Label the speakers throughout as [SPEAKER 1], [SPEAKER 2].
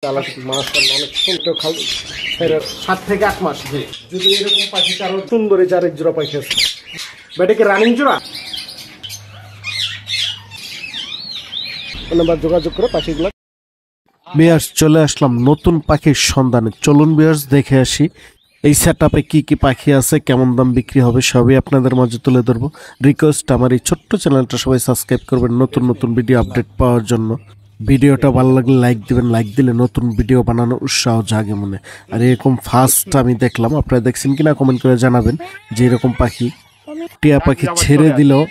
[SPEAKER 1] মাশাআল্লাহ অনেক সুন্দর খাওয়া 7 থেকে 8 মাস। যদি এরকম পাখি কারো সুন্দরী যার এক জোড়া পাখি আছে, এটা কি রানিং জোড়া? নাম্বার যোগাযোগ করে পাখিগুলো।
[SPEAKER 2] বিয়ার্স চলে আসলাম নতুন পাখির সন্ধানে। চলুন বিয়ার্স দেখে আসি এই সেটআপে কি কি পাখি আছে, কেমন দাম বিক্রি হবে সবই আপনাদের মাঝে তুলে ধরবো। রিকোয়েস্ট আমার এই ছোট্ট চ্যানেলটা সবাই সাবস্ক্রাইব করবেন নতুন নতুন ভিডিও আপডেট পাওয়ার জন্য। ভিডিওটা ভালো লাগলে লাইক দিবেন, লাইক দিলে নতুন ভিডিও বানানোর উৎসাহ জাগে মনে। আর এরকম ফার্স্ট আমি দেখলাম, আপনারা দেখছেন কিনা কমেন্ট করে জানাবেন যে এরকম পাখি টিয়া পাখি ছেড়ে দিলেও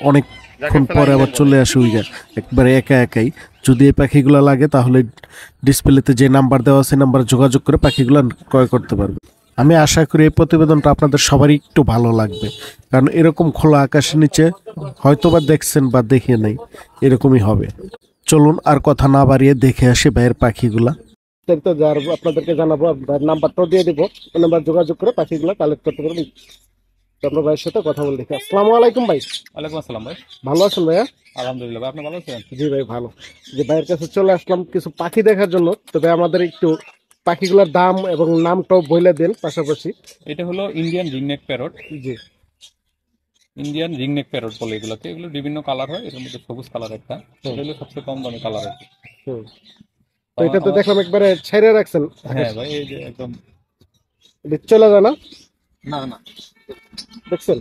[SPEAKER 2] অনেকক্ষণ পরে আবার চলে আসে উইগা একবারে একা একাই। যদি এই পাখিগুলো লাগে তাহলে ডিসপ্লেতে যে নাম্বার দেওয়া আছে নাম্বারে যোগাযোগ করে পাখিগুলো ক্রয় করতে পারবে। আমি আশা করি এই প্রতিবেদনটা আপনাদের সবারই একটু ভালো লাগবে, কারণ এরকম খোলা আকাশের নিচে হয়তোবা দেখছেন বা দেখে নেই, এরকমই হবে। চলুন আর কথা না বাড়িয়ে দেখে আসি ভাইয়ের পাখিগুলা।
[SPEAKER 1] তো যার আপনাদেরকে জানাবো, নাম্বারটাও দিয়ে দিব, ওই নাম্বার যোগাযোগ করে পাখিগুলো কালেক্ট করতে পারবেন। আপনার ভাইয়ের সাথে কথা বলে দেখি। আসসালামু আলাইকুম ভাই।
[SPEAKER 3] ওয়ালাইকুম আসসালাম ভাই।
[SPEAKER 1] ভালো আছেন ভাইয়া?
[SPEAKER 3] আলহামদুলিল্লাহ ভাই, আপনি ভালো আছেন?
[SPEAKER 1] জি ভাই ভালো। যে ভাইয়ের কাছে চলে আসলাম কিছু পাখি দেখার জন্য। তবে আমাদের একটু পাখিগুলোর দাম এবং নামটাও বলে দেন পাশাপাশি।
[SPEAKER 3] এটা হলো ইন্ডিয়ান রিংনেক প্যারট।
[SPEAKER 1] জি
[SPEAKER 3] ইন্ডিয়ান রিংনেক প্যারট বলে এগুলোকে। এগুলো বিভিন্ন কালার হয়, এর মধ্যে সবুজ কালার একটা, এটা হলো সবচেয়ে কম দামি কালার আর কি।
[SPEAKER 1] হুম। তো এটা তো দেখলাম একবারে ছেড়ে রাখছেন।
[SPEAKER 3] হ্যাঁ ভাই, এই যে একদম
[SPEAKER 1] এটা চলে যায় না?
[SPEAKER 3] না না,
[SPEAKER 1] দেখছেন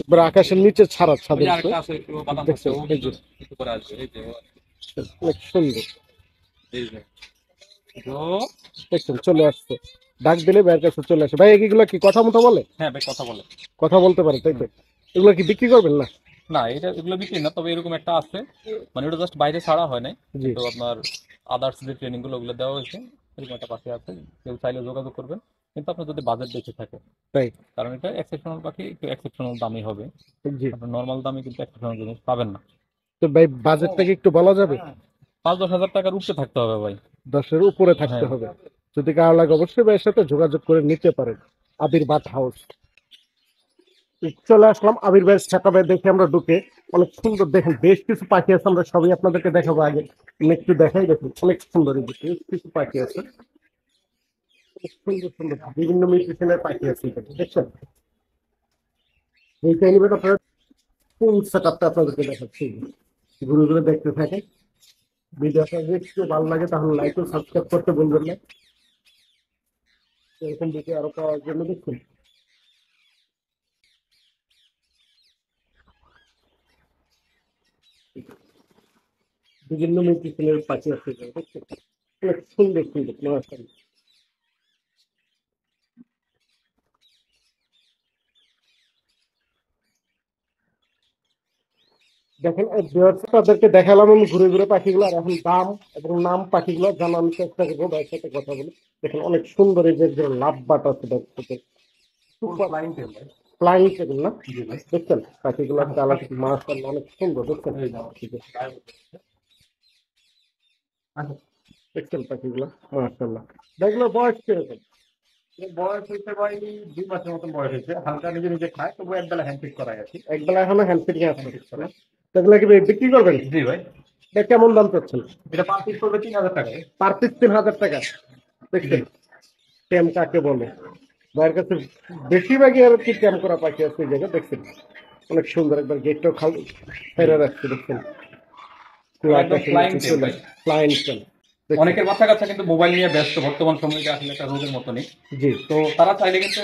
[SPEAKER 1] এবার আকাশের নিচে ছাড়া
[SPEAKER 3] ওই
[SPEAKER 1] ছাদের
[SPEAKER 3] যে
[SPEAKER 1] উপরে।
[SPEAKER 3] আরেকটা আছে একটু বাদাম আছে,
[SPEAKER 1] দেখছেন
[SPEAKER 3] ও
[SPEAKER 1] এই যে
[SPEAKER 3] একটু করে আসবে, এই যে
[SPEAKER 1] অনেক সুন্দর।
[SPEAKER 3] এই যে তো
[SPEAKER 1] দেখছেন চলে আসছে, ডাক দিলে ভাইয়ের কাছে চলে আসে। ভাই এগুলো কি কথা মতো বলে?
[SPEAKER 3] হ্যাঁ ভাই, কথা বলে।
[SPEAKER 1] কথা বলতে পারে তাই তো? এগুলো কি বিক্রি করবেন না?
[SPEAKER 3] না, এটা এগুলো বিক্রি না, তবে এরকম একটা আছে, মানে ওটা জাস্ট বাইরে ছাড়া হয় নাই,
[SPEAKER 1] জি
[SPEAKER 3] তো আপনার আদার্স যে ট্রেনিং গুলো ওগুলো দেওয়া হয়েছে। এরকম একটা পাখি আছে, কেউ চাইলে যোগাযোগ করবেন, কিন্তু আপনার যদি বাজেট বেঁচে থাকে,
[SPEAKER 1] তাই।
[SPEAKER 3] কারণ এটা এক্সেপশনাল পাখি, একটু এক্সেপশনাল দামই হবে।
[SPEAKER 1] জি
[SPEAKER 3] আপনার নর্মাল দামে কিন্তু এক্সেপশনাল জিনিস পাবেন না।
[SPEAKER 1] তো ভাই বাজেটটা কি একটু বলা যাবে?
[SPEAKER 3] 5-10 হাজার টাকার উপরে থাকতে হবে ভাই।
[SPEAKER 1] 10-এর উপরে থাকতে
[SPEAKER 3] হ্যাঁ
[SPEAKER 1] হবে। যদি কারো লাগে অবশ্যই ভাইয়ের সাথে যোগাযোগ করে নিতে পারেন। আবির বাট হাউস। চলে আসলাম আবির ভাইয়ের সেটআপে। দেখে আমরা ঢুকে অনেক সুন্দর, দেখেন বেশ কিছু পাখি আছে, আমরা সবই আপনাদেরকে দেখাবো। আগে একটু দেখাই, দেখুন অনেক সুন্দর এই যে বেশ কিছু পাখি আছে, অনেক সুন্দর সুন্দর বিভিন্ন মিউটেশনের পাখি আছে এখানে, দেখছেন। এই টাইমে আপনারা ফুল সেটআপটা আপনাদেরকে দেখাচ্ছি, ঘুরে ঘুরে দেখতে থাকেন। ভিডিওটা যদি একটু ভালো লাগে তাহলে লাইক ও সাবস্ক্রাইব করতে বলবেন না। এরকম ভিডিও আরো পাওয়ার জন্য দেখুন বিভিন্ন মিউটেশনের পাখি আছে এখানে, দেখছেন অনেক সুন্দর সুন্দর মাশাআল্লাহ। দেখেন তাদেরকে দেখালাম আমি ঘুরে ঘুরে পাখিগুলো, আর এখন দাম এবং নাম পাখিগুলো জানানোর চেষ্টা করবো ভাইয়ের সাথে কথা বলে। দেখেন অনেক সুন্দর এই যে লাভ বাট আছে, ফ্লাইং টেবিল না? দেখছেন পাখিগুলো কালার মাশাআল্লাহ অনেক সুন্দর, দেখছেন দেখছেন পাখিগুলো মাশাআল্লাহ। দেখলো বয়স কিরকম?
[SPEAKER 4] বয়স হয়েছে ভাই 2 মাসের মতন বয়স হয়েছে। হালকা নিজে নিজে খায়, তবু একবেলা হ্যান্ড করাই আছি।
[SPEAKER 1] একবেলা এখনো হ্যান্ড ফিটিং আছে, সেগুলো কি বিক্রি করবেন?
[SPEAKER 4] জি ভাই,
[SPEAKER 1] এটা কেমন দাম চাচ্ছেন?
[SPEAKER 4] এটা পার পিস পড়বে 3,000 টাকা।
[SPEAKER 1] পার পিস 3,000 টাকা। দেখছেন ট্যাম কাকে বলে, ভাইয়ের কাছে বেশিরভাগই আর কি ট্যাম করা পাখি আছে এই জায়গায়। দেখছেন অনেক সুন্দর, একবার গেটটাও খালি ফেরে রাখছে, দেখছেন
[SPEAKER 3] একদম flying tail ভাই।
[SPEAKER 1] ফ্লাইং টেল।
[SPEAKER 3] অনেকের বাচ্চা কাচ্চা কিন্তু মোবাইল নিয়ে ব্যস্ত, বর্তমান সময়টা আসলে একটা রোগের মতনই।
[SPEAKER 1] জি
[SPEAKER 3] তো তারা চাইলে কিন্তু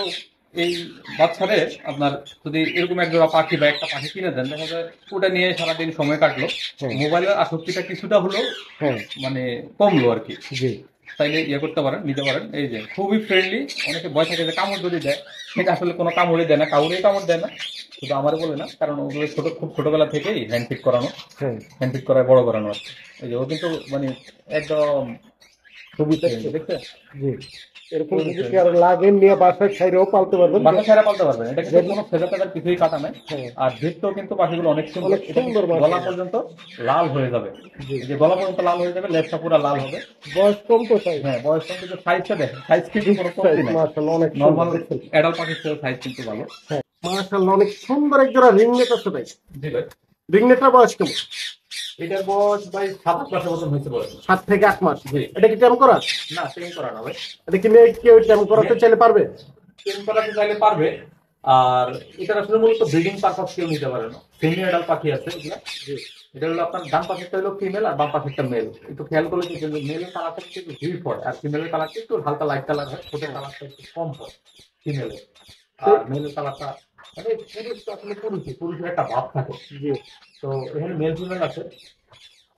[SPEAKER 3] এই বাচ্চাদের আপনার যদি এরকম এক জোড়া পাখি বা একটা পাখি কিনে দেন, দেখা যায় ওটা নিয়ে সারাদিন সময় কাটলো,
[SPEAKER 1] হ্যাঁ।
[SPEAKER 3] মোবাইলের আসক্তিটা কিছুটা হলেও
[SPEAKER 1] হ্যাঁ
[SPEAKER 3] মানে কমলো আর কি।
[SPEAKER 1] জি
[SPEAKER 3] চাইলে ইয়ে করতে পারেন, নিতে পারেন। এই যে খুবই ফ্রেন্ডলি। অনেকে ভয় থাকে যে কামড় যদি দেয়, সেটা আসলে কোনো কামড়ই দেয় না, কাউরেই কামড় দেয় না, শুধু আমার বলে না, কারণ ওগুলো খুব ছোটবেলা থেকেই হ্যান্ড ফিট করানো,
[SPEAKER 1] হ্যাঁ
[SPEAKER 3] হ্যান্ড ফিট করায় বড় করানো আর কি। এই যে ও কিন্তু মানে একদম খুবই friendly, দেখছে?
[SPEAKER 1] জি এরকম যদি কারো লাগে নিয়ে বাসায় ছাইরেও পালতে পারবেন।
[SPEAKER 3] বাসা ছাড়া পালতে পারবেন, এটা কিন্তু কোনো ফেজা ফেজার কিছুই কাটা নাই।
[SPEAKER 1] হ্যাঁ।
[SPEAKER 3] আর দেখতেও কিন্তু পাখিগুলো অনেক সুন্দর।
[SPEAKER 1] অনেক
[SPEAKER 3] এটা
[SPEAKER 1] সুন্দর
[SPEAKER 3] কিন্তু গলা পর্যন্ত লাল হয়ে যাবে, এই যে গলা পর্যন্ত লাল হয়ে যাবে, লেজটা পুরো লাল হবে।
[SPEAKER 1] বয়স কম তো তাই।
[SPEAKER 3] হ্যাঁ, বয়স কম, কিন্তু সাইজটা দেখেন, সাইজ কিন্তু কোনো কমতি নাই।
[SPEAKER 1] মাশাআল্লাহ অনেক
[SPEAKER 3] নর্মাল
[SPEAKER 1] সুন্দর।
[SPEAKER 3] অ্যাডাল্ট পাখির চেয়ে সাইজ কিন্তু ভালো।
[SPEAKER 1] হ্যাঁ মাশাআল্লাহ অনেক সুন্দর এক জোড়া রিংনেট আছে ভাই।
[SPEAKER 3] জি ভাই।
[SPEAKER 1] রিংনেটটার বয়স কেমন?
[SPEAKER 3] এটার বয়স ভাই 7 মাসের মতন হয়েছে বয়স।
[SPEAKER 1] 7 থেকে 8 মাস।
[SPEAKER 3] জি।
[SPEAKER 1] এটা কি টেম করা?
[SPEAKER 3] না টেম করা না ভাই।
[SPEAKER 1] এটা কি মেয়ে কেউ টেম করাতে চাইলে পারবে?
[SPEAKER 3] টেম করাতে চাইলে পারবে। আর এটা আসলে মূলত ব্রিডিং পারপাস কেউ নিতে পারে না। সেমি অ্যাডাল্ট পাখি আছে এগুলা। এটা হলো আপনার ডান পাশেরটা হলো ফিমেল আর বাম পাশেরটা মেল। একটু খেয়াল করলে কি মেলের কালারটা একটু ডিপ হয় আর ফিমেলের কালারটা একটু হালকা লাইট কালার হয়, ঠোঁটের কালারটা একটু কম হয় ফিমেলের। আর মেলের কালারটা মানে পুরুষ তো আসলে পুরুষের একটা ভাব থাকে।
[SPEAKER 1] জি।
[SPEAKER 3] তো এখানে মেল ফিমেল আছে,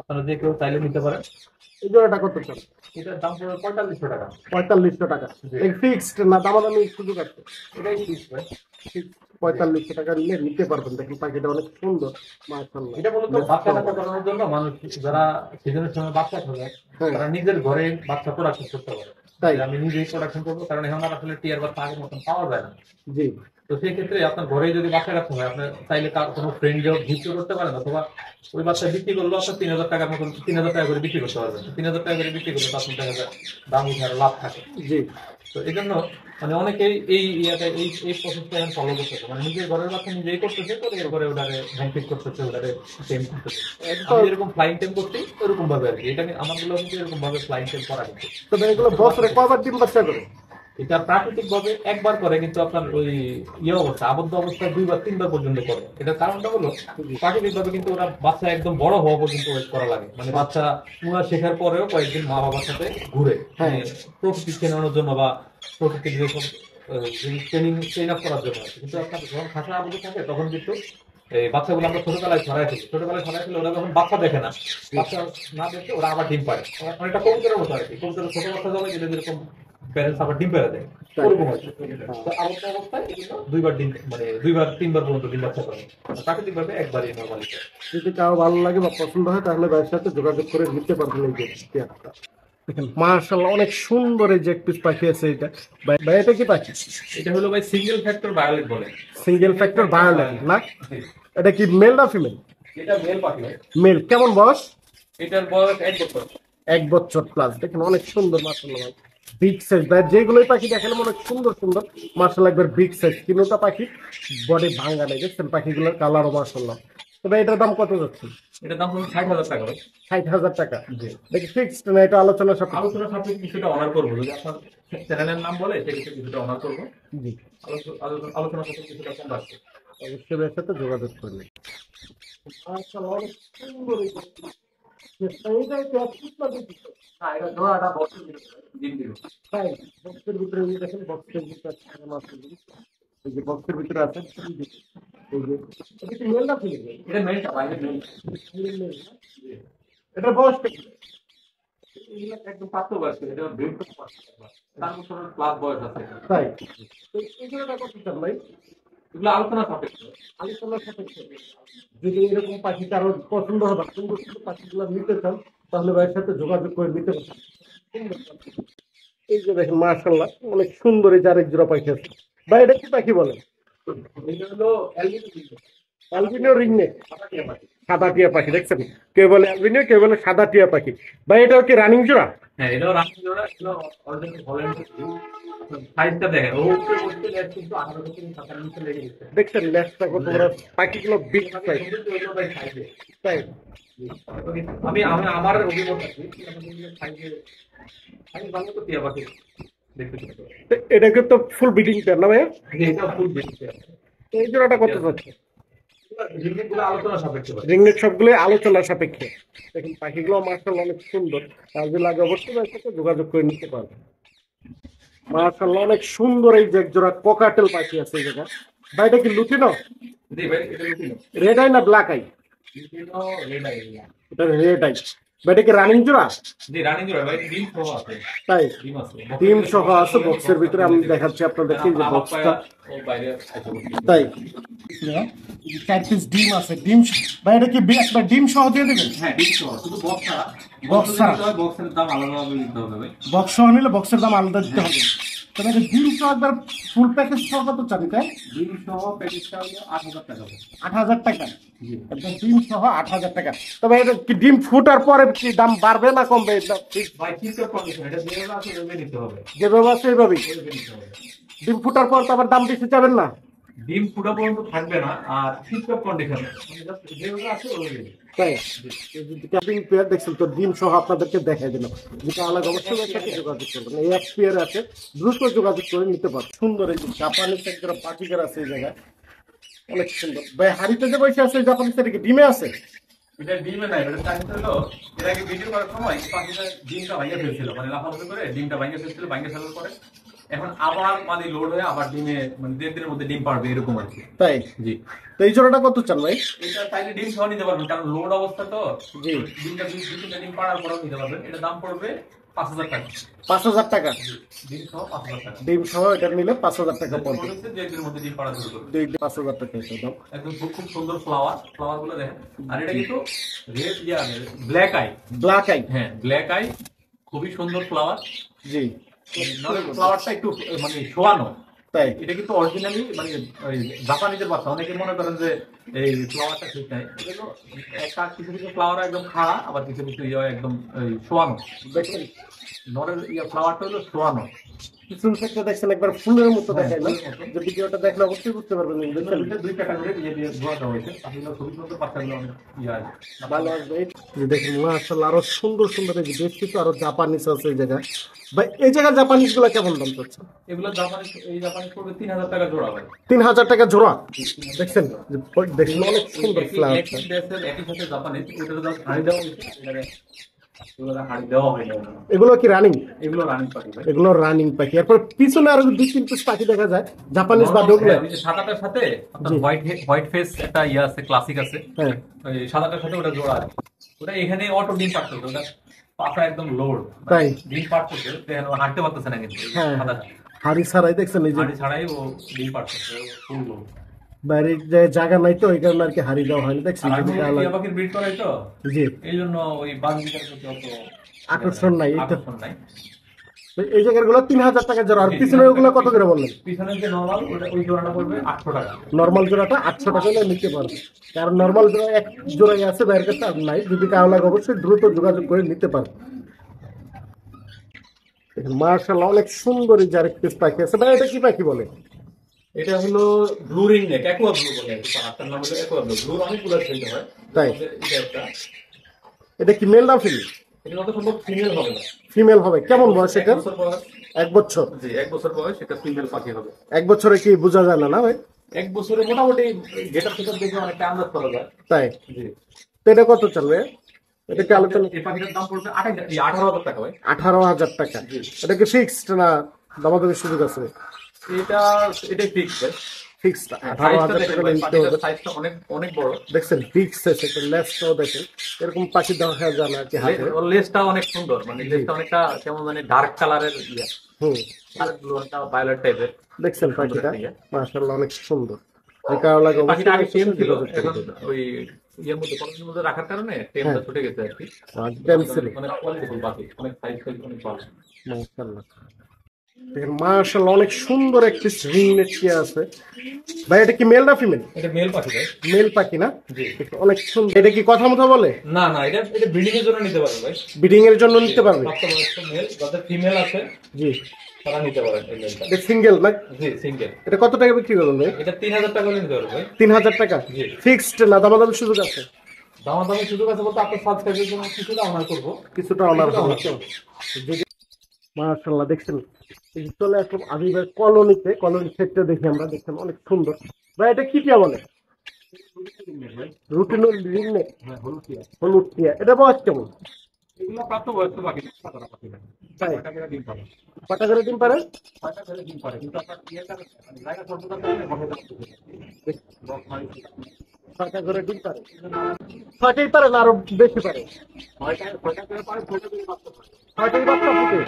[SPEAKER 3] আপনারা যে কেউ চাইলে নিতে পারেন।
[SPEAKER 1] এই জোড়াটা কত চান?
[SPEAKER 3] এটার দাম পড়বে 4500 টাকা।
[SPEAKER 1] 4500 টাকা।
[SPEAKER 3] জি।
[SPEAKER 1] এই ফিক্সড না দামাদামি সুযোগ আছে?
[SPEAKER 3] এটাই ফিক্স ভাই।
[SPEAKER 1] 4500 টাকা নিলে নিতে পারবেন। দেখেন পাখিটা অনেক সুন্দর মাশাআল্লাহ।
[SPEAKER 3] এটা মূলত বাচ্চা কাচ্চা করানোর জন্য মানুষ যারা সিজনের সময় বাচ্চা খোঁজে
[SPEAKER 1] হ্যাঁ।
[SPEAKER 3] তারা নিজের ঘরে বাচ্চা প্রোডাকশন করতে পারে।
[SPEAKER 1] তাই?
[SPEAKER 3] যে আমি নিজেই প্রোডাকশন করবো, কারণ এখন আর আসলে টিয়ার বাচ্চা আগের মতন পাওয়া যায় না।
[SPEAKER 1] জি।
[SPEAKER 3] তো সেই ক্ষেত্রে আপনার ঘরেই যদি বাচ্চা রাখতে হয়, আপনার চাইলে কোনো ফ্রেন্ড গিফট করতে পারেন, অথবা ওই বাচ্চা বিক্রি করলেও আপনার 3000 টাকার মতন 3000 টাকা করে বিক্রি করতে পারবেন। 3000 টাকা করে বিক্রি করলে আপনার দেখা যায় দাম উঠে আরো লাভ থাকে।
[SPEAKER 1] জি।
[SPEAKER 3] তো এই জন্য মানে অনেকেই এই প্রসেসটা এখন ফলো করতেছে, মানে নিজের ঘরের বাচ্চা নিজেই করতেছে, তো এরপরে ওটারে হ্যান্ডপিক করতেছে, ওটারে টেম করতেছে। আমি যেরকম ফ্লাইং টেম করছি ওরকম ভাবে আর কি। এটা আমারগুলো কিন্তু এরকম ভাবে ফ্লাইং টেম করা কিন্তু।
[SPEAKER 1] তবে এগুলো বছরে কয়বার ডিম বাচ্চা করে?
[SPEAKER 3] এটা প্রাকৃতিক ভাবে একবার করে, কিন্তু আপনার ওই অবস্থা আবদ্ধ অবস্থায় 2-3 বার পর্যন্ত করে। এটার কারণটা হলো প্রাকৃতিক ভাবে কিন্তু ওরা বাচ্চা একদম বড় হওয়া পর্যন্ত ওয়েট করা লাগে, মানে বাচ্চা পুরা শেখার পরেও কয়েকদিন মা বাবার সাথে ঘুরে, মানে প্রকৃতি চেনানোর জন্য বা প্রকৃতির যেসব ট্রেন আপ করার জন্য। কিন্তু আপনার যখন খাঁচা আবদ্ধ থাকে তখন কিন্তু এই বাচ্চাগুলো আমরা ছোটবেলায় ছড়াই ফেলি, ওরা যখন বাচ্চা দেখে না, বাচ্চা না দেখে ওরা আবার ডিম পায়। অনেকটা কবুতরের মতো আর কি। কবুতরের ছোট বাচ্চা জমে গেলে যেরকম প্যারেন্টস আবার ডিম পেড়ে দেয়, ওরকম হয়। তো আবদ্ধ অবস্থায় এগুলো 2 বার ডিম, মানে 2-3 বার পর্যন্ত ডিম বাচ্চা করে। প্রাকৃতিক ভাবে একবারই নর্মালি।
[SPEAKER 1] যদি কারো ভালো লাগে বা পছন্দ হয় তাহলে ভাইয়ের সাথে যোগাযোগ করে নিতে পারবেন এই যে পেয়ারটা। দেখেন মাশাআল্লাহ অনেক সুন্দর এই যে এক পিস পাখি আছে এটা। ভাই এটা কি পাখি?
[SPEAKER 3] এটা হলো ভাই সিঙ্গেল ফ্যাক্টর ভায়োলেট বলে।
[SPEAKER 1] সিঙ্গেল ফ্যাক্টর ভায়োলেট না? এটা কি মেল না ফিমেল?
[SPEAKER 3] এটা মেল পাখি ভাই।
[SPEAKER 1] মেল। কেমন বয়স?
[SPEAKER 3] এটার বয়স 1 বছর।
[SPEAKER 1] 1 বছর প্লাস। দেখেন অনেক সুন্দর মাশাআল্লাহ ভাই। বিগ সাইজ ভাই, যেগুলোই পাখি দেখালাম অনেক সুন্দর সুন্দর মাশাআল্লাহ, একবার বিগ সাইজ। তিনটা পাখি বডি ভাঙা নেই, দেখছেন পাখিগুলোর কালারও মাশাআল্লাহ। তবে এটার দাম কত যাচ্ছে?
[SPEAKER 3] এটার দাম হলো 60,000 টাকা ভাই।
[SPEAKER 1] 60,000 টাকা।
[SPEAKER 3] জি।
[SPEAKER 1] দেখি ফিক্সড না এটা আলোচনা সাপেক্ষে?
[SPEAKER 3] আলোচনা সাপেক্ষে কিছুটা অনার করবো, যদি আপনার চ্যানেলের নাম বলে সেক্ষেত্রে কিছুটা অনার করবো।
[SPEAKER 1] জি।
[SPEAKER 3] আলোচনা সাপেক্ষে কিছুটা কম রাখবে।
[SPEAKER 1] অবশ্যই এর সাথে যোগাযোগ করলে। মাশাআল্লাহ অনেক সুন্দর এই পাখি। এইটাই তো অসুস্থ দেখি।
[SPEAKER 3] হ্যাঁ, এটা জোড়াটা বছর ডিম দিবে।
[SPEAKER 1] তাই বক্সের ভিতরে এই দেখেন, বক্সের ভিতরে আছে মাশাআল্লাহ। এই যে বক্সের ভিতরে আছে এই যে এটা কি মেল না ফিমেল?
[SPEAKER 3] এটা মেলটা বাইরে মেল।
[SPEAKER 1] এটা বয়স কত?
[SPEAKER 3] এগুলো একদম প্রাপ্ত বয়স্ক, এটা ব্রিড করতে পারছে। 4 বছরের প্লাস বয়স আছে।
[SPEAKER 1] তাই? তো এগুলোটা কত চান ভাই?
[SPEAKER 3] এগুলো আলোচনা সাপেক্ষে।
[SPEAKER 1] আলোচনার সাপেক্ষে। যদি এরকম পাখি কারোর পছন্দ হবে, সুন্দর সুন্দর পাখিগুলো নিতে চান তাহলে ভাইয়ের সাথে যোগাযোগ করে নিতে পারেন। সুন্দর পাখি। এই যে দেখেন মাশাআল্লাহ অনেক সুন্দর এই যে আরেক জোড়া পাখি আছে। ভাই এটা কি পাখি বলেন?
[SPEAKER 3] এটা হলো অ্যালবিনো।
[SPEAKER 1] Albino ringneck.
[SPEAKER 3] সাদা টিয়া পাখি।
[SPEAKER 1] সাদা টিয়া পাখি, দেখছেন? কেউ বলে অ্যালবিনো, কেউ বলে সাদা টিয়া পাখি। ভাই এটাও কি রানিং জোড়া?
[SPEAKER 3] হ্যাঁ, এটাও রানিং জোড়া। এগুলো অরিজিনাল হল্যান্ড। সাইজটা দেখেন, ও উপরে বসতে লেজ কিন্তু 18 থেকে 17 নিচে লেগে গেছে।
[SPEAKER 1] দেখছেন লেজটা কত বড়? পাখিগুলো বিগ সাইজ। তাই?
[SPEAKER 3] আমি আমি আমার অভিমত আছে, সাইজে আমি ভালো তো টিয়া পাখি দেখতে পাচ্ছি।
[SPEAKER 1] তো এটা কিন্তু ফুল ব্রিডিং পেয়ার না ভাইয়া?
[SPEAKER 3] এটা ফুল দেখতে।
[SPEAKER 1] এই জোড়াটা কত যাচ্ছে?
[SPEAKER 3] জিনিসগুলো আলোচনা সাপেক্ষে ভাই।
[SPEAKER 1] রিংনেট সবগুলো আলোচনা সাপেক্ষে। দেখুন পাখিগুলো মাশাআল্লাহ অনেক সুন্দর। আর যদি লাগে অবশ্যই ভাইয়ের সাথে যোগাযোগ করে নিতে পারবেন। মাশাআল্লাহ অনেক সুন্দর এই যে এক জোড়া কোকাটেল পাখি আছে এই জায়গা। ভাই এটা কি লুটিনো?
[SPEAKER 3] জি ভাই, এটা লুটিনো।
[SPEAKER 1] রেড আই না black eye?
[SPEAKER 3] Lutino red eye.
[SPEAKER 1] এটা রেড আই। ভাই এটা কি রানিং জোড়া?
[SPEAKER 3] জি রানিং জোড়া ভাই, ডিম সহ আছে।
[SPEAKER 1] তাই?
[SPEAKER 3] ডিম আছে।
[SPEAKER 1] ডিম সহ আছে বক্সের ভিতরে। আমি দেখাচ্ছি আপনাদেরকে এই যে বক্সটা।
[SPEAKER 3] ও বাইরে আছে।
[SPEAKER 1] তাই? 4 পিস ডিম আছে। ডিম ভাই এটা কি একবার ডিম সহ দিয়ে দেবেন?
[SPEAKER 3] হ্যাঁ, ডিম সহ, শুধু বক্স ছাড়া।
[SPEAKER 1] বক্স ছাড়া?
[SPEAKER 3] বক্সের দাম আলাদাভাবে দিতে হবে ভাই।
[SPEAKER 1] বক্স সহ নিলে বক্সের দাম আলাদা দিতে হবে। তবে এটা ডিম সহ একবার ফুল প্যাকেজ সহ কত চাবি তাই?
[SPEAKER 3] ডিম সহ প্যাকেজটা হলো 8,000 টাকা।
[SPEAKER 1] 8,000 টাকা। একদম ডিম সহ 8,000 টাকা। তবে এটা কি ডিম ফুটার পরে কি দাম বাড়বে না কমবে? এটা ঠিক
[SPEAKER 3] ভাই চিন্তা কন্ডিশন, এটা যেভাবে আছে ওইভাবে নিতে হবে।
[SPEAKER 1] যেভাবে আছে এইভাবেই।
[SPEAKER 3] ওইভাবে নিতে হবে।
[SPEAKER 1] ডিম ফুটার পর তো আবার দাম বেশি চাবেন না?
[SPEAKER 3] ডিম ফুটা পর্যন্ত থাকবে না, আর টিপটপ কন্ডিশন যেগুলো আছে ওগুলো।
[SPEAKER 1] তাই ক্যাম্পিং পেয়ার দেখছেন তো, ডিম সহ আপনাদেরকে দেখাই দিলাম। যেটা আলাদা অবশ্যই এর সাথে যোগাযোগ করবেন, এই এক পেয়ার আছে, দ্রুত যোগাযোগ করে নিতে পারেন। সুন্দর এই যে জাপানিজ একটা পাখিকার আছে এই জায়গায়, অনেক সুন্দর। ভাই হাড়িতে যে বসে আছে জাপানিজ এটা কি ডিমে আছে?
[SPEAKER 3] এটা ডিমে নাই, এটা কাহিনী হলো এর আগে ভিডিও করার সময় পাখিটা ডিমটা ভাঙে ফেলছিল, মানে লাফালাফি করে ডিমটা ভাঙে ফেলছিল, ভাঙে ফেলার পরে এখন আবার মানে লোড হয়ে আবার ডিমে মানে 1.5 দিনের মধ্যে ডিম পারবে এরকম আর কি।
[SPEAKER 1] তাই
[SPEAKER 3] জি,
[SPEAKER 1] তো এই জোড়াটা কত চান ভাই?
[SPEAKER 3] এটা চাইলে ডিম সহ নিতে পারবেন, কারণ লোড অবস্থা তো।
[SPEAKER 1] জি,
[SPEAKER 3] ডিমটা ডিম পাড়ার পরেও নিতে পারবেন। এটা দাম পড়বে 5,000 টাকা।
[SPEAKER 1] 5,000 টাকা
[SPEAKER 3] ডিম সহ 5,000 টাকা।
[SPEAKER 1] ডিম সহ এটা নিলে 5,000 টাকা পড়বে।
[SPEAKER 3] বলেছে যে এর মধ্যে ডিম পাড়া শুরু করবে।
[SPEAKER 1] 5,000 টাকা এটা দাম।
[SPEAKER 3] একদম খুব খুব সুন্দর ফ্লাওয়ার গুলো দেখেন। আর এটা কিন্তু red black eye.
[SPEAKER 1] Black eye,
[SPEAKER 3] হ্যাঁ, ব্ল্যাক আই, খুবই সুন্দর ফ্লাওয়ার।
[SPEAKER 1] জি
[SPEAKER 3] ফ্লাওয়ারটা একটু মানে শোয়ানো।
[SPEAKER 1] তাই
[SPEAKER 3] এটা কিন্তু অরিজিনালি মানে ওই জাপানিজের বাচ্চা। অনেকে মনে করেন যে এই ফ্লাওয়ারটা ঠিক নাই, এগুলো একটা কিছু কিছু ফ্লাওয়ার একদম খাড়া, আবার কিছু কিছু একদম ওই শোয়ানো।
[SPEAKER 1] দেখেন
[SPEAKER 3] নরের ফ্লাওয়ারটা হলো শোয়ানো।
[SPEAKER 1] কিছু ক্ষেত্রে দেখছেন একবার ফুলের মতো দেখায় না, যে ভিডিওটা দেখলে অবশ্যই বুঝতে পারবেন। দেখছেন
[SPEAKER 3] দুই ক্যাটাগরি দিয়ে ধোয়া দেওয়া হয়েছে। আসলে খুবই সুন্দর, বাচ্চাগুলো অনেক
[SPEAKER 1] ভালো আসবে। এই যে দেখেন মাশাআল্লাহ, আরো সুন্দর সুন্দর এই যে বেশ কিছু আরো জাপানিজ আছে এই জায়গায়। ভাই এই জায়গার জাপানিজ গুলা কেমন দাম চাচ্ছে?
[SPEAKER 3] এগুলো জাপানি পড়বে 3,000 টাকা জোড়া ভাই।
[SPEAKER 1] 3,000 টাকা জোড়া। দেখছেন যে দেখেন অনেক সুন্দর ফ্লাওয়ার।
[SPEAKER 3] একই ড্রেসের একই সাথে জাপানি, ওটার দাম হাড়ি দেওয়া হয়েছে, এগুলো হাড়ি দেওয়া হয়নি এখনো।
[SPEAKER 1] এগুলো কি রানিং?
[SPEAKER 3] এগুলো রানিং পাখি ভাই।
[SPEAKER 1] এগুলো রানিং পাখি। এরপর পিছনে আরো 2-3 পিস পাখি দেখা যায় জাপানিজ বা ডোগলা।
[SPEAKER 3] ওই যে সাদাটার সাথে আপনার
[SPEAKER 1] জি।
[SPEAKER 3] হোয়াইট ফেস একটা ইয়ে আছে, ক্লাসিক আছে।
[SPEAKER 1] হ্যাঁ
[SPEAKER 3] ওই সাদাটার সাথে ওটা জোড়া আছে। ওটা এখানে অটো ডিম পাড়তেছে, ওটা পাখা একদম লোড।
[SPEAKER 1] তাই
[SPEAKER 3] ডিম পাড়তেছে, দেখেন ও হাঁটতে পারতেছে না কিন্তু।
[SPEAKER 1] হ্যাঁ
[SPEAKER 3] সাদাটা
[SPEAKER 1] হাড়ি ছাড়াই দেখছেন এই যে
[SPEAKER 3] হাঁড়ি ছাড়াই ও ডিম পাড়তেছে, ফুল লোড।
[SPEAKER 1] বাইরে যে জায়গা নাই তো ওই কারণে আর কি হাড়ি দেওয়া হয়নি। দেখছেন
[SPEAKER 3] আর আমি
[SPEAKER 1] যদি আলাদা-
[SPEAKER 3] টিয়া পাখির ব্রিড করাই তো,
[SPEAKER 1] জি
[SPEAKER 3] এই জন্য ওই বাজিকার প্রতি অত
[SPEAKER 1] আকর্ষণ নাই। এই তো
[SPEAKER 3] আকর্ষণ নাই।
[SPEAKER 1] এই জায়গার গুলো 3,000 টাকা জোড়া। আর পিছনে ওগুলো কত করে বললেন?
[SPEAKER 3] পিছনে যে নর্মাল ওই জোড়াটা পড়বে 800 টাকা।
[SPEAKER 1] নর্মাল জোড়াটা 800 টাকা হলে নিতে পারবে, কারণ নর্মাল জোড়া এক জোড়াই আছে, বাইরের কাছে আর নাই। যদি কারো লাগে অবশ্যই দ্রুত যোগাযোগ করে নিতে পারবে। মার্শাল্লাহ অনেক সুন্দর এই যে আরেক পিস পাখি আছে। ভাই এটা কি পাখি বলে?
[SPEAKER 3] এটা হলো blue ring neck, aqua blue বলে আর কি। তার নাম হলো অ্যাকোয়া ব্লু। ব্লুর অনেকগুলো ছেলে হয়।
[SPEAKER 1] তাই
[SPEAKER 3] এটা একটা,
[SPEAKER 1] এটা কি মেল না ফিমেল?
[SPEAKER 3] এটা যত সম্ভব ফিমেল হবে না।
[SPEAKER 1] ফিমেল হবে। কেমন বয়স এটা?
[SPEAKER 3] 1 বছর বয়স।
[SPEAKER 1] 1 বছর।
[SPEAKER 3] জি, 1 বছর বয়স, এটা ফিমেল পাখি হবে।
[SPEAKER 1] 1 বছরে কি বোঝা যায় না না ভাই?
[SPEAKER 3] 1 বছরে মোটামুটি গেটার ফেটার দেখে অনেকটা আন্দাজ করা যায়।
[SPEAKER 1] তাই
[SPEAKER 3] জি।
[SPEAKER 1] তো এটা কত চলবে? এটা কি আলোচনা?
[SPEAKER 3] এই পাখিটার দাম পড়বে 18,000 টাকা ভাই।
[SPEAKER 1] 18,000 টাকা। এটা কি ফিক্সড না দামাদামির সুযোগ আছে?
[SPEAKER 3] এটাই ফিক্স ভাই।
[SPEAKER 1] ফিক্সড
[SPEAKER 3] সাইজটা
[SPEAKER 1] 18,000
[SPEAKER 3] দেখেন
[SPEAKER 1] টাকা
[SPEAKER 3] ভাই,
[SPEAKER 1] নিতে
[SPEAKER 3] পাখিটার
[SPEAKER 1] হবে।
[SPEAKER 3] সাইজটা অনেক অনেক বড়।
[SPEAKER 1] দেখছেন ফিক্স আছে, লেসটাও দেখেন এরকম পাখি দেখা যায় না আর কি হাতে।
[SPEAKER 3] ওর লেজটা অনেক সুন্দর, মানে লেজটা অনেকটা কেমন মানে ডার্ক কালারের
[SPEAKER 1] হুম
[SPEAKER 3] ডার্ক ব্লু, একটা ভায়োলেট টাইপের।
[SPEAKER 1] দেখছেন পাখিটা মাশাআল্লাহ অনেক সুন্দর। এই কারো লাগে
[SPEAKER 3] পাখিটা আগে টেম ছিল,
[SPEAKER 1] যোগাযোগ
[SPEAKER 3] এখন
[SPEAKER 1] করবেন।
[SPEAKER 3] ওই ইয়ের মধ্যে কলেজের মধ্যে রাখার কারণে টেমটা ছুটে গেছে আর কি।
[SPEAKER 1] টেম ছিল
[SPEAKER 3] অনেক কোয়ালিটিফুল পাখি, অনেক সাইজ অনেক ভালো।
[SPEAKER 1] মাশাআল্লাহ। দেখেন মাশাআল্লাহ অনেক সুন্দর একটি রিং নেট কি আছে। ভাই এটা কি মেল না ফিমেল?
[SPEAKER 3] এটা মেল পাখি ভাই।
[SPEAKER 1] মেল পাখি না?
[SPEAKER 3] জি।
[SPEAKER 1] অনেক সুন্দর। এটা কি কথা মতো বলে?
[SPEAKER 3] না না, এটা ব্রিডিং এর জন্য নিতে পারবে ভাই।
[SPEAKER 1] ব্রিডিং এর জন্য নিতে পারবে?
[SPEAKER 3] প্রাপ্তবয়স্ক মেল, যাদের ফিমেল আছে
[SPEAKER 1] জি।
[SPEAKER 3] তারা নিতে পারেন এই মেলটা।
[SPEAKER 1] এটা সিঙ্গেল না?
[SPEAKER 3] জি, সিঙ্গেল।
[SPEAKER 1] এটা কত টাকা বিক্রি করবেন ভাই?
[SPEAKER 3] এটা 3,000 টাকা হলে নিতে পারবে ভাই।
[SPEAKER 1] 3,000 টাকা
[SPEAKER 3] জি।
[SPEAKER 1] ফিক্সড না দামাদামির সুযোগ আছে?
[SPEAKER 3] দামাদামি সুযোগ আছে বলতে আপনার সাবস্ক্রাইবের জন্য কিছুটা অনার করবো।
[SPEAKER 1] কিছুটা অনার হবে। মাশাআল্লাহ দেখছেন এই যে চলে আসলাম আবিবের কলোনিতে। কলোনি সেটটা দেখি আমরা, দেখছেন অনেক সুন্দর। ভাই এটা কি টিয়া বলে? রুটিন রিং নেট, হলুদ টিয়া। এটা বয়স কেমন?
[SPEAKER 3] এগুলো প্রাপ্তবয়স্ক পাখি, সাধারণ পাখি ভাই।
[SPEAKER 1] তাই?
[SPEAKER 3] কয়টা করে ডিম পাবে?
[SPEAKER 1] কটা করে ডিম পারে?
[SPEAKER 3] কয়টা করে ডিম পারে? কিন্তু আপনার ইয়েটার মানে জায়গা স্বল্পতার কারণে বসে যাচ্ছে।
[SPEAKER 1] ছয়টা করে ডিম পারে? ছয়টাই পারে না আরো বেশি পারে?
[SPEAKER 3] কয়টা করে পারে, কয়টা করে বাচ্চা পারে।
[SPEAKER 1] ছয়টাই বাচ্চা ফুটে।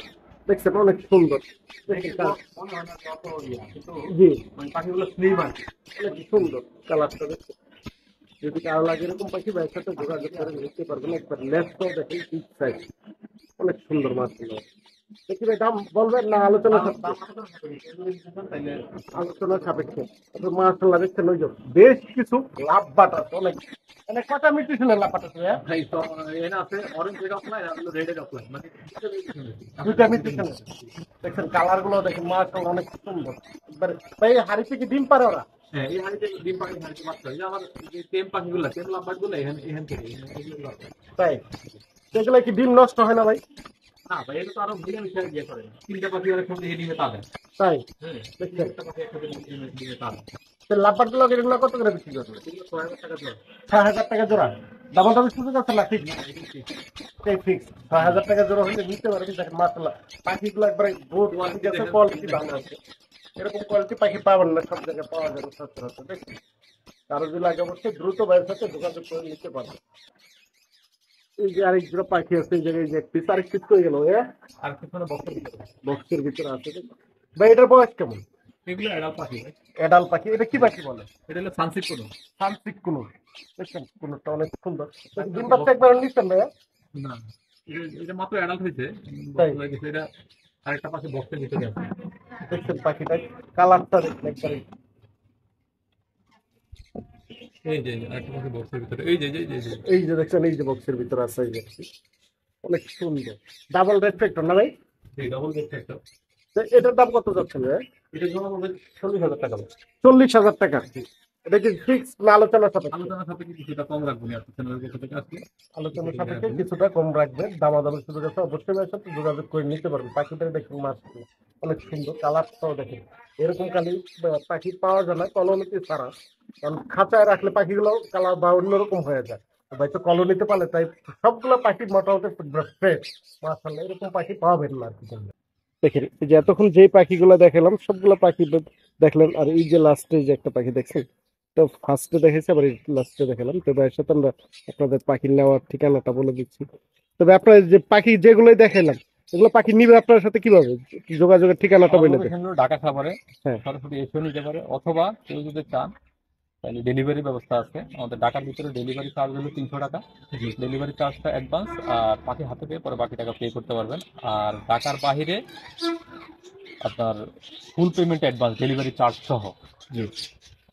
[SPEAKER 1] দেখছেন অনেক সুন্দর।
[SPEAKER 3] মনে হয় না যত ইয়া, কিন্তু
[SPEAKER 1] জি
[SPEAKER 3] ওই পাখিগুলো স্লিম আর কি।
[SPEAKER 1] অনেক সুন্দর কালারটা দেখছেন। যদি কারো লাগে এরকম পাখি ভাইয়ের সাথে যোগাযোগ করে নিতে পারবেন। একবার লেফটটাও দেখেন বিগ সাইজ, অনেক সুন্দর মাছগুলো। দেখি ভাই দাম বলবেন না আলোচনা
[SPEAKER 3] তাইলে
[SPEAKER 1] আলোচনা সাপেক্ষে? মাশাআল্লাহ দেখছেন ওই যে বেশ কিছু লাভ বাট আছে অনেক। মানে কটা মিউটেশনের লাভ বাট আছে?
[SPEAKER 3] ভাই তো এখানে আছে অরেঞ্জ রেড অফলাইন আর হলো রেড অফলাইন, মানে
[SPEAKER 1] দুইটা মিউটেশন দেখছেন। কালার গুলো দেখেন মাশাআল্লাহ অনেক সুন্দর। একবার ভাই হাড়ি থেকে ডিম পারে ওরা?
[SPEAKER 3] হ্যাঁ, এই হাড়িতে ডিম পাখির হাড়িতে বাচ্চা হয়। এই যে আমার যে টেম পাখিগুলো, টেম লাভবার্ডগুলো এখান থেকে এগুলো বাচ্চা।
[SPEAKER 1] তাই এগুলো কি ডিম নষ্ট হয় না ভাই?
[SPEAKER 3] না ভাই, এটা তো আরো মিলেমিশে ইয়ে করে। 3টা পাখি অনেক সময় এই ডিমে তা দেয়।
[SPEAKER 1] তাই
[SPEAKER 3] হ্যাঁ,
[SPEAKER 1] দেখছেন,
[SPEAKER 3] 1টা পাখি একসাথে ডিমে তা দেয়।
[SPEAKER 1] লাভবার গুলো এগুলো কত করে বিক্রি করবে?
[SPEAKER 3] এগুলো 6,000 টাকা জোড়া।
[SPEAKER 1] 6,000 টাকা জোড়া। দামাদামি সুযোগ আছে না? ঠিক
[SPEAKER 3] না, এগুলো ঠিক।
[SPEAKER 1] এই ফিক্স 6,000 টাকা জোড়া হলে নিতে পারে। দেখেন মাশাআল্লাহ, পাখিগুলো একবারে বহুত ঠিক আছে, কোয়ালিটি ভালো আছে। এরকম কোয়ালিটি পাখি পাবেন না সব জায়গায়, পাওয়া যাবে সচরাচর। দেখুন, কারো যদি লাগে অবশ্যই দ্রুত ভাইয়ের সাথে যোগাযোগ করে নিতে পারবে। এই যে আরেক জোড়া পাখি আছে, এই জায়গায় যে এক পিস, আরেক পিস করে গেল
[SPEAKER 3] আর কিছু বক্সের ভিতরে।
[SPEAKER 1] বক্সের ভিতরে আছে। দেখুন ভাই, এটার বয়স কেমন?
[SPEAKER 3] এগুলো অ্যাডাল্ট পাখি ভাই।
[SPEAKER 1] এডাল পাখি, এটা কি পাখি বলে?
[SPEAKER 3] এটা হলো সানসিট কোনো।
[SPEAKER 1] তান্ত্রিক কুনুর। দেখছেন কুনুরটা অনেক সুন্দর। ডিম বাচ্চা একবার নিচ্ছেন ভাইয়া?
[SPEAKER 3] না, এটা মাত্র অ্যাডাল্ট হয়েছে।
[SPEAKER 1] তাই?
[SPEAKER 3] হয়ে গেছে এটা। আরেকটা পাখি বক্সের ভিতরে আছে।
[SPEAKER 1] দেখছেন পাখিটা কালারটা দেখছেন একবারে।
[SPEAKER 3] এই যে আরেকটা পাখি বক্সের ভিতরে। এই যে এই যে এই যে
[SPEAKER 1] এই যে দেখছেন, এই যে বক্সের ভিতরে আছে, এই যে অনেক সুন্দর ডাবল রেসপেক্টর না ভাই?
[SPEAKER 3] এই ডবল দেখতে একটা।
[SPEAKER 1] তো এটার দাম কত যাচ্ছেন ভাই?
[SPEAKER 3] এটা জমা পড়বে 40,000 টাকা।
[SPEAKER 1] 40,000 টাকা। এটা কি ফিক্স না আলোচনা সাপেক্ষে?
[SPEAKER 3] আলোচনা সাপেক্ষে কিছুটা কম রাখবো নি আপনার চ্যানেলের পক্ষ থেকে আজকে।
[SPEAKER 1] আলোচনা সাপেক্ষে কিছুটা কম রাখবেন, দামাদামি সুযোগ আছে। অবশ্যই ভাইয়ের সাথে যোগাযোগ করে নিতে পারবেন। পাখিটা দেখুন মাশাআল্লাহ অনেক সুন্দর, কালারটাও দেখেন। এরকম কালি পাখি পাওয়া যায় না কলোনিতে ছাড়া, কারণ খাঁচায় রাখলে পাখিগুলো কালার বা অন্যরকম হয়ে যায়। তো ভাই তো কলোনিতে পালে, তাই সবগুলো পাখি মোটামুটি ফ্রেশ মাশাআল্লাহ, এরকম পাখি পাবেন না আর কি। দেখেন এই যে এতক্ষণ যে পাখিগুলো দেখালাম সবগুলো পাখি দেখলেন, আর এই যে লাস্টে যে একটা পাখি দেখছেন, তো ফার্স্টে দেখেছি, আবার লাস্টে দেখালাম। তো ভাইয়ের সাথে আমরা আপনাদের পাখি নেওয়ার ঠিকানাটা বলে দিচ্ছি। তবে আপনার যে পাখি যেগুলোই দেখাইলাম, এগুলো পাখি নিবে আপনার সাথে কিভাবে? যোগাযোগের ঠিকানাটা বলে দেন।
[SPEAKER 3] এখানে ঢাকা সাভারে
[SPEAKER 1] হ্যাঁ।
[SPEAKER 3] সরাসরি এসেও নিতে পারে, অথবা কেউ যদি চান তাহলে ডেলিভারি ব্যবস্থা আছে। আমাদের ঢাকার ভিতরে ডেলিভারি চার্জ হলো 300 টাকা। ডেলিভারি চার্জটা অ্যাডভান্স, আর পাখি হাতে পেয়ে পরে বাকি টাকা পে করতে পারবেন। আর ঢাকার বাইরে আপনার full payment advance, delivery charge সহ।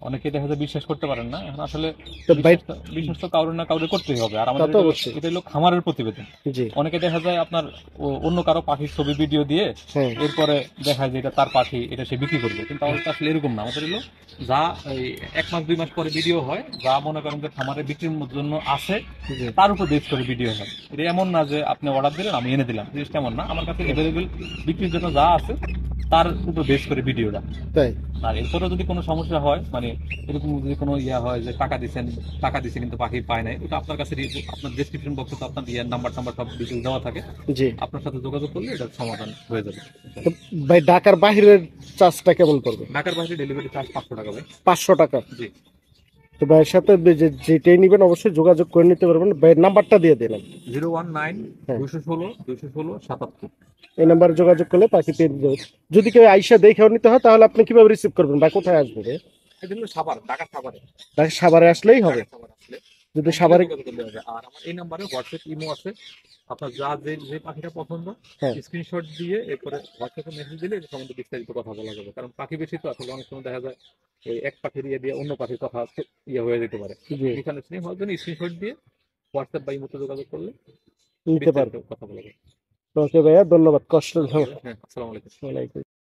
[SPEAKER 3] অনেকে দেখা যায় বিশ্বাস করতে পারেন না। এখন আসলে
[SPEAKER 1] তো ভাই
[SPEAKER 3] বিশ্বাস তো কারোর না কাউরে করতেই হবে। আর
[SPEAKER 1] তা
[SPEAKER 3] আমাদের
[SPEAKER 1] তো অবশ্যই।
[SPEAKER 3] এটা হলো খামারের প্রতিবেদন।
[SPEAKER 1] জি
[SPEAKER 3] অনেকে দেখা যায় আপনার অন্য কারো পাখির ছবি ভিডিও দিয়ে
[SPEAKER 1] হ্যাঁ
[SPEAKER 3] এরপরে দেখায় যে এটা তার পাখি, এটা সে বিক্রি করবে, কিন্তু আমাদের তো আসলে এরকম না। আমাদের হলো যা এই 1 মাস 2 মাস পরে ভিডিও হয়, যা মনে করেন যে খামারে বিক্রির জন্য আছে
[SPEAKER 1] জি
[SPEAKER 3] তার উপর বেস করে ভিডিও হয়। এটা এমন না যে আপনি অর্ডার দিলেন আমি এনে দিলাম, জিনিসটা এমন না। আমার কাছে অ্যাভেলেবেল বিক্রির জন্য যা আছে তার উপর বেস করে ভিডিওটা।
[SPEAKER 1] তাই।
[SPEAKER 3] আর এরপরেও যদি কোনো সমস্যা হয়, মানে এরকম যদি কোনো ইয়া হয় যে টাকা দিছে কিন্তু পাখি পায় নাই, ওটা আপনার কাছে আপনার ডেসক্রিপশন বক্সে তো আপনার ইয়ার নাম্বার সব ডিটেল দেওয়া থাকে।
[SPEAKER 1] জি
[SPEAKER 3] আপনার সাথে যোগাযোগ করলে এটার সমাধান হয়ে যাবে।
[SPEAKER 1] তো ভাই ঢাকার বাইরের চার্জটা কেমন পড়বে?
[SPEAKER 3] ঢাকার বাইরে ডেলিভারি চার্জ 500 টাকা ভাই।
[SPEAKER 1] 500 টাকা।
[SPEAKER 3] জি।
[SPEAKER 1] তো ভাইয়ের সাথে যেটাই নেবেন অবশ্যই যোগাযোগ করে নিতে পারবেন। ভাইয়ের নাম্বারটা দিয়ে দিলাম।
[SPEAKER 3] 019
[SPEAKER 1] হ্যাঁ।
[SPEAKER 3] 216 216 77।
[SPEAKER 1] এই নাম্বারে যোগাযোগ করলে পাখি পেয়ে যাবে। যদি কেউ আইসা দেখেও নিতে হয় তাহলে আপনি কিভাবে রিসিভ করবেন বা কোথায় আসবে?
[SPEAKER 3] এটা হলো সাভার, ঢাকা সাভারে।
[SPEAKER 1] ঢাকা সাভারে আসলেই হবে।
[SPEAKER 3] ঢাকা সাভার আসলে
[SPEAKER 1] যদি সাভারে
[SPEAKER 3] যোগাযোগ করলে হবে। আর আমার এই নাম্বারে হোয়াটসঅ্যাপ ইমো আছে। আপনার যা যে পাখিটা পছন্দ
[SPEAKER 1] হ্যাঁ
[SPEAKER 3] স্ক্রিনশট দিয়ে এরপরে হোয়াটসঅ্যাপে মেসেজ দিলে এটা সম্বন্ধে বিস্তারিত কথা বলা যাবে। কারণ পাখি বেশি তো আসলে অনেক সময় দেখা যায় এই এক পাখির ইয়ে দিয়ে অন্য পাখির কথা ইয়ে হয়ে যেতে পারে।
[SPEAKER 1] জি
[SPEAKER 3] এখানে হওয়ার জন্য স্ক্রিনশট দিয়ে হোয়াটসঅ্যাপ বা ইমোতে যোগাযোগ করলে
[SPEAKER 1] নিতে পারবেন।
[SPEAKER 3] বিস্তারিত কথা বলা যাবে।
[SPEAKER 1] ওকে ভাইয়া, ধন্যবাদ। কষ্ট
[SPEAKER 3] হ্যাঁ, আসসালামু আলাইকুম।
[SPEAKER 1] ওয়ালাইকুম